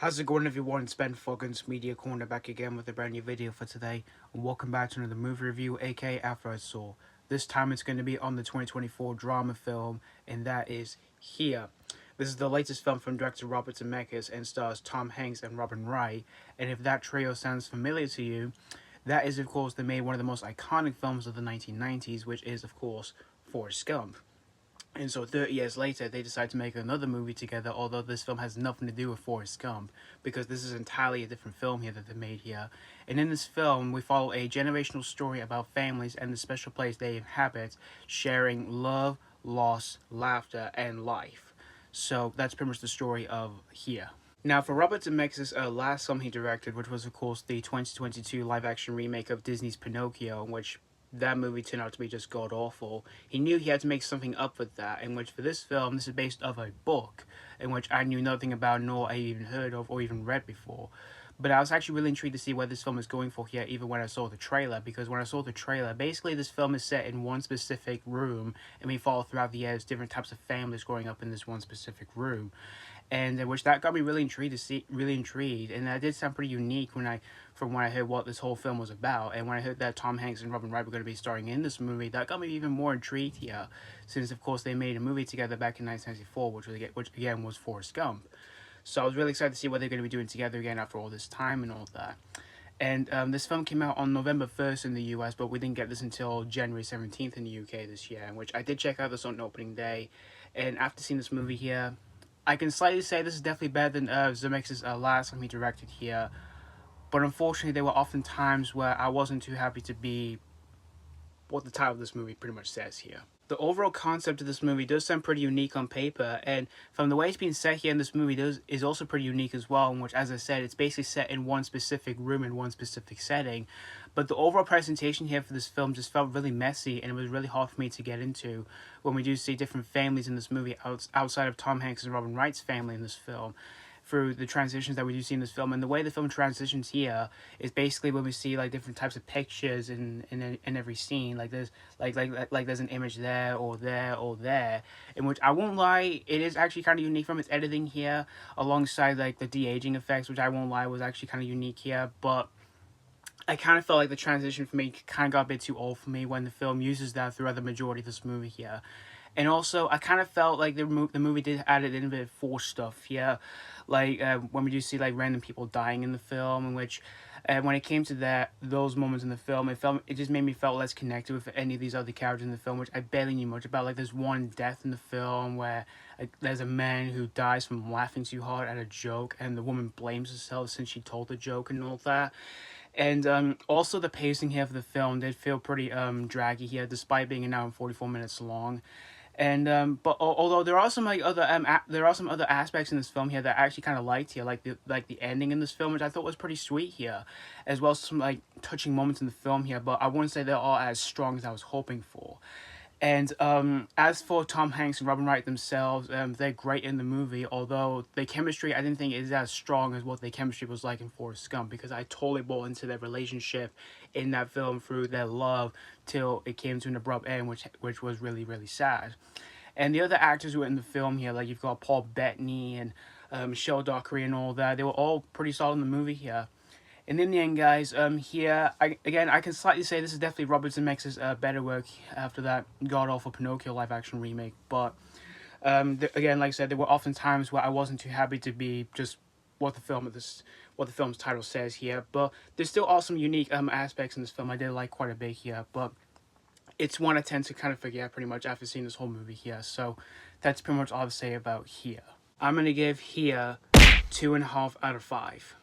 How's it going, everyone? It's Ben Foggins, Media Corner, back again with a brand new video for today. And welcome back to another movie review, aka After I Saw. This time it's going to be on the 2024 drama film, and that is Here. This is the latest film from director Robert Zemeckis and stars Tom Hanks and Robin Wright. And if that trio sounds familiar to you, that is, of course, they made one of the most iconic films of the 1990s, which is, of course, Forrest Gump. And so 30 years later, they decide to make another movie together, although this film has nothing to do with Forrest Gump, because this is entirely a different film here that they made here. And in this film, we follow a generational story about families and the special place they inhabit, sharing love, loss, laughter, and life. So that's pretty much the story of Here. Now, for Robert Zemeckis' last film he directed, which was, of course, the 2022 live-action remake of Disney's Pinocchio, in which that movie turned out to be just god-awful. He knew he had to make something up with that, in which for this film, this is based off a book, in which I knew nothing about, nor I even heard of, or even read before. But I was actually really intrigued to see where this film is going for here, even when I saw the trailer, because when I saw the trailer, basically this film is set in one specific room, and we follow throughout the years different types of families growing up in this one specific room. And which that got me really intrigued, and that did sound pretty unique from when I heard what this whole film was about. And when I heard that Tom Hanks and Robin Wright were going to be starring in this movie, that got me even more intrigued here, since of course they made a movie together back in 1994, which again was Forrest Gump. So I was really excited to see what they're going to be doing together again after all this time and all that. And this film came out on November 1st in the US, but we didn't get this until January 17th in the UK this year, in which I did check out this on opening day. And after seeing this movie here, I can slightly say this is definitely better than Zemeckis' last film he directed here, but unfortunately there were often times where I wasn't too happy to be what the title of this movie pretty much says here. The overall concept of this movie does sound pretty unique on paper, and from the way it's being set here in this movie is also pretty unique as well, in which, as I said, it's basically set in one specific room in one specific setting. But the overall presentation here for this film just felt really messy, and it was really hard for me to get into when we do see different families in this movie outside of Tom Hanks and Robin Wright's family in this film, through the transitions that we do see in this film. And the way the film transitions here is basically when we see like different types of pictures in every scene. Like there's like there's an image there or there or there, in which I won't lie, it is actually kind of unique from its editing here, alongside like the de-aging effects, which I won't lie was actually kind of unique here. But I kind of felt like the transition for me kind of got a bit too old for me when the film uses that throughout the majority of this movie here. And also, I kind of felt like the movie did add in a bit of forced stuff, yeah. Like, when we do see, like, random people dying in the film, in which, when it came to those moments in the film, it just made me feel less connected with any of these other characters in the film, which I barely knew much about. Like, there's one death in the film where there's a man who dies from laughing too hard at a joke, and the woman blames herself since she told the joke and all that. And also the pacing here for the film did feel pretty draggy here, despite being an hour and 44 minutes long. And but although there are some other aspects in this film here that I actually kind of liked here, like the ending in this film, which I thought was pretty sweet here, as well as some like touching moments in the film here. But I wouldn't say they're all as strong as I was hoping for. And as for Tom Hanks and Robin Wright themselves, they're great in the movie, although their chemistry I didn't think is as strong as what their chemistry was like in Forrest Gump, because I totally bought into their relationship in that film through their love till it came to an abrupt end, which was really, really sad. And the other actors who were in the film here, like you've got Paul Bettany and Michelle Dockery and all that, they were all pretty solid in the movie here. And in the end, guys, here, I can slightly say this is definitely Robert Zemeckis' better work after that god-awful Pinocchio live-action remake. But, again, like I said, there were often times where I wasn't too happy to be just what the film's title says here. But there's still awesome unique aspects in this film I did like quite a bit here. But it's one I tend to kind of forget pretty much after seeing this whole movie here. So that's pretty much all to say about Here. I'm going to give Here 2.5 out of 5.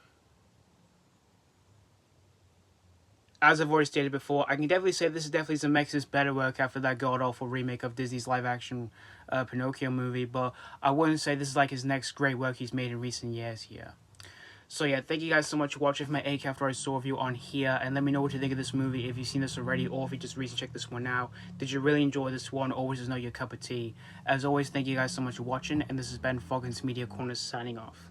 As I've already stated before, I can definitely say this is definitely Zemeckis' better work after that god-awful remake of Disney's live-action Pinocchio movie, but I wouldn't say this is like his next great work he's made in recent years here. So yeah, thank you guys so much for watching my AK After I Saw review on Here, and let me know what you think of this movie if you've seen this already, or if you just recently checked this one out. Did you really enjoy this one, or was this not your cup of tea? As always, thank you guys so much for watching, and this has been Foggins Media Corner signing off.